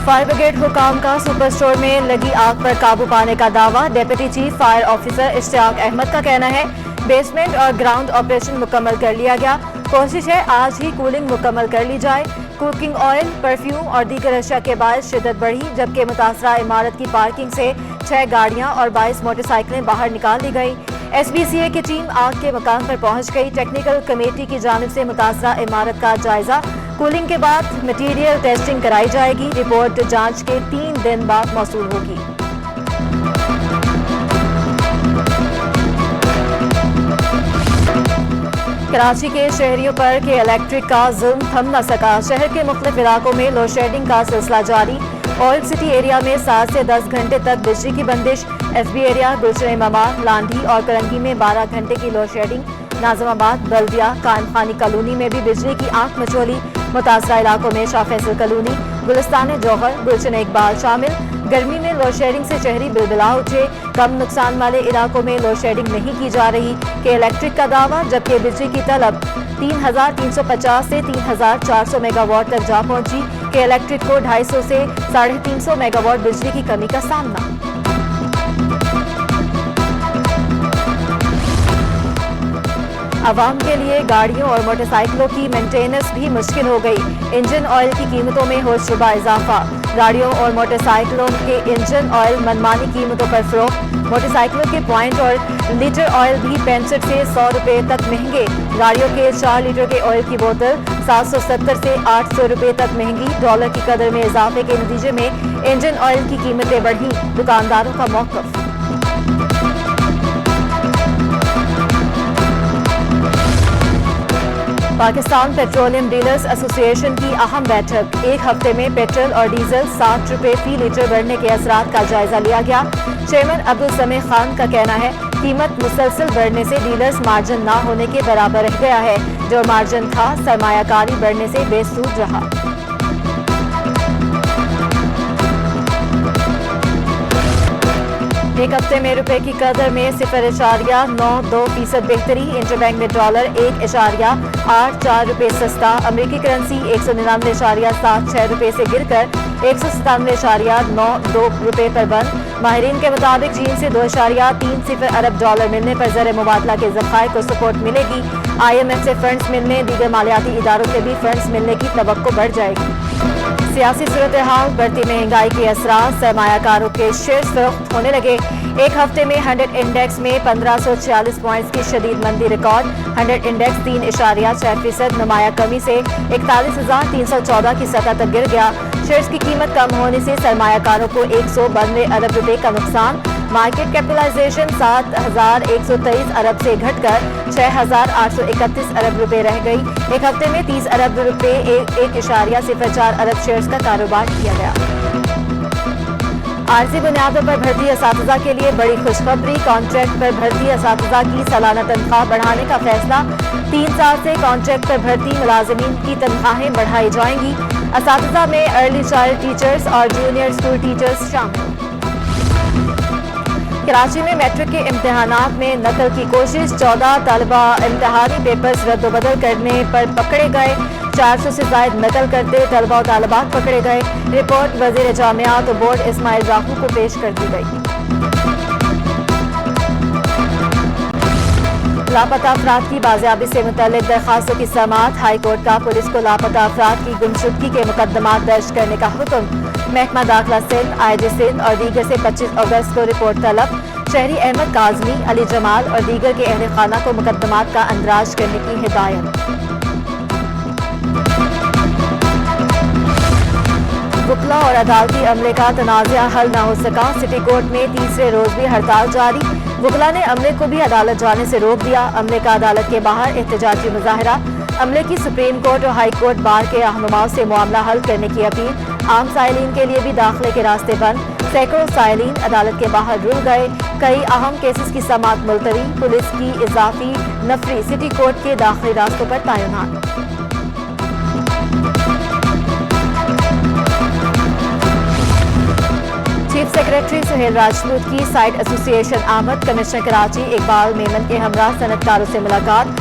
Fire brigade حکام کا super store میں لگی آگ پر قابو پانے کا دعویٰ۔ ڈپٹی چیف فائر آفیسر اشتیاق احمد کا کہنا ہے بیسمنٹ اور گراؤنڈ آپریشن مکمل کر لیا گیا، کوشش ہے آج ہی کولنگ مکمل کر لی جائے۔ کوکنگ آئل، پرفیوم اور دیگر اشیاء کے باعث شدت بڑھی، جبکہ متاثرہ عمارت کی پارکنگ سے 6 گاڑیاں اور 22 موٹر سائیکلیں باہر نکال دی گئی۔ ایس بی سی اے کی ٹیم آگ کے مقام پر پہنچ گئی۔ ٹیکنیکل کمیٹی کی جانب سے متاثرہ عمارت کا جائزہ۔ کولنگ کے بعد مٹیریل ٹیسٹنگ کرائی جائے گی۔ رپورٹ جانچ کے 3 دن بعد موصول ہوگی۔ کراچی کے شہریوں پر کہ الیکٹرک کا ظلم تھم نہ سکا، شہر کے مختلف علاقوں میں لوڈ شیڈنگ کا سلسلہ جاری۔ آئل سٹی ایریا میں 7 سے 10 گھنٹے تک بجلی کی بندش، ایس بی ایریا، گلشن امامات، لانڈھی اور کرنگی میں 12 گھنٹے کی لوڈ شیڈنگ۔ ناظم آباد، بلدیہ، قائم خانی کالونی میں بھی بجلی کی آنکھ مچولی۔ متاثرہ علاقوں میں شاہ فیصل کالونی، گلستان جوہر، گلشن اقبال شامل۔ گرمی میں لوڈ شیڈنگ سے شہری بلبلا اٹھے۔ کم نقصان والے علاقوں میں لوڈ شیڈنگ نہیں کی جا رہی کہ الیکٹرک کا دعویٰ، جبکہ بجلی کی طلب 3350 سے 3400 میگا واٹ تک جا پہنچی کہ الیکٹرک کو 250 سے 350 میگا واٹ بجلی کی کمی کا سامنا۔ عوام کے لیے گاڑیوں اور موٹر سائیکلوں کی مینٹیننس بھی مشکل ہو گئی۔ انجن آئل کی قیمتوں میں ہوش شبہ اضافہ۔ گاڑیوں اور موٹر سائیکلوں کے انجن آئل منمانی قیمتوں پر فروخت۔ موٹر سائیکلوں کے پوائنٹ اور لیٹر آئل بھی 65 سے 100 روپے تک مہنگے۔ گاڑیوں کے 4 لیٹر کے آئل کی بوتل 770 سے 800 روپے تک مہنگی۔ ڈالر کی قدر میں اضافے کے نتیجے میں انجن آئل کی قیمتیں بڑھی، دکانداروں کا موقف۔ پاکستان پیٹرولیم ڈیلرز ایسوسی ایشن کی اہم بیٹھک۔ ایک ہفتے میں پیٹرول اور ڈیزل 60 روپے فی لیٹر بڑھنے کے اثرات کا جائزہ لیا گیا۔ چیئرمین عبدالسمیع خان کا کہنا ہے قیمت مسلسل بڑھنے سے ڈیلرز مارجن نہ ہونے کے برابر رہ گیا ہے، جو مارجن تھا سرمایہ کاری بڑھنے سے بے سود رہا۔ ایک ہفتے میں روپے کی قدر میں 0.92% بہتری۔ انٹر بینک میں ڈالر 1.84 روپے سستا۔ امریکی کرنسی 199.76 روپے سے گر کر 197.92 روپے پر بند۔ ماہرین کے مطابق چین سے 2.30 ارب ڈالر ملنے پر زر مبادلہ کے ذخائر کو سپورٹ ملے گی۔ آئی ایم ایف سے فنڈز ملنے، دیگر مالیاتی اداروں سے بھی فنڈز ملنے کی توقع بڑھ جائے گی۔ سیاسی صورتحال، بڑھتی مہنگائی کے اثرات، سرمایہ کاروں کے شیئرز فروخت ہونے لگے۔ ایک ہفتے میں 100 انڈیکس میں 1546 پوائنٹس کی شدید مندی ریکارڈ۔ 100 انڈیکس 3.6% نمایاں کمی سے 41,314 کی سطح تک گر گیا۔ شیئرز کی قیمت کم ہونے سے سرمایہ کاروں کو 192 ارب روپے کا نقصان۔ مارکیٹ کیپٹلائزیشن 7,123 ارب سے گھٹ کر 6,831 ارب روپے رہ گئی۔ ایک ہفتے میں 30 ارب روپے 1.04 ارب شیئرز کا کاروبار کیا گیا۔ عارضی بنیادوں پر بھرتی اساتذہ کے لیے بڑی خوشخبری۔ کانٹریکٹ پر بھرتی اساتذہ کی سالانہ تنخواہ بڑھانے کا فیصلہ۔ 3 سال سے کانٹریکٹ پر بھرتی ملازمین کی تنخواہیں بڑھائی جائیں گی۔ اساتذہ میں ارلی چائلڈ ٹیچرز اور جونیئر اسکول ٹیچرز شامل۔ کراچی میں میٹرک کے امتحانات میں نقل کی کوشش، 14 طلبہ امتحانی پیپرز رد و بدل کرنے پر پکڑے گئے۔ 400 سے زائد نقل کرتے طلبہ و طالبات پکڑے گئے۔ رپورٹ وزیر جامعات و بورڈ اسماعیل راہو کو پیش کر دی گئی۔ لاپتہ افراد کی بازیابی سے متعلق درخواستوں کی سماعت۔ ہائی کورٹ کا پولیس کو لاپتہ افراد کی گمشدگی کے مقدمات درج کرنے کا حکم۔ محکمہ داخلہ سندھ، آئی جی سندھ اور دیگر سے 25 اگست کو رپورٹ طلب۔ شہری احمد کاظمی، علی جمال اور دیگر کے اہل خانہ کو مقدمات کا اندراج کرنے کی ہدایت۔ وکلا اور عدالتی عملے کا تنازع حل نہ ہو سکا۔ سٹی کورٹ میں تیسرے روز بھی ہڑتال جاری۔ وکلا نے عملے کو بھی عدالت جانے سے روک دیا۔ عملے کا عدالت کے باہر احتجاجی مظاہرہ۔ عملے کی سپریم کورٹ اور ہائی کورٹ بار کے رہنماؤں سے معاملہ حل کرنے کی اپیل۔ عام سائلین کے لیے بھی داخلے کے راستے بند۔ سینکڑوں سائلین عدالت کے باہر رل گئے۔ کئی اہم کیسز کی سماعت ملتوی۔ پولیس کی اضافی نفری سٹی کورٹ کے داخلی راستوں پر تعینات۔ چیف سیکرٹری سہیل راجپوت کی سائٹ ایسوسی ایشن آمد۔ کمشنر کراچی اقبال میمن کے ہمراہ صنعت کاروں سے ملاقات۔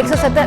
170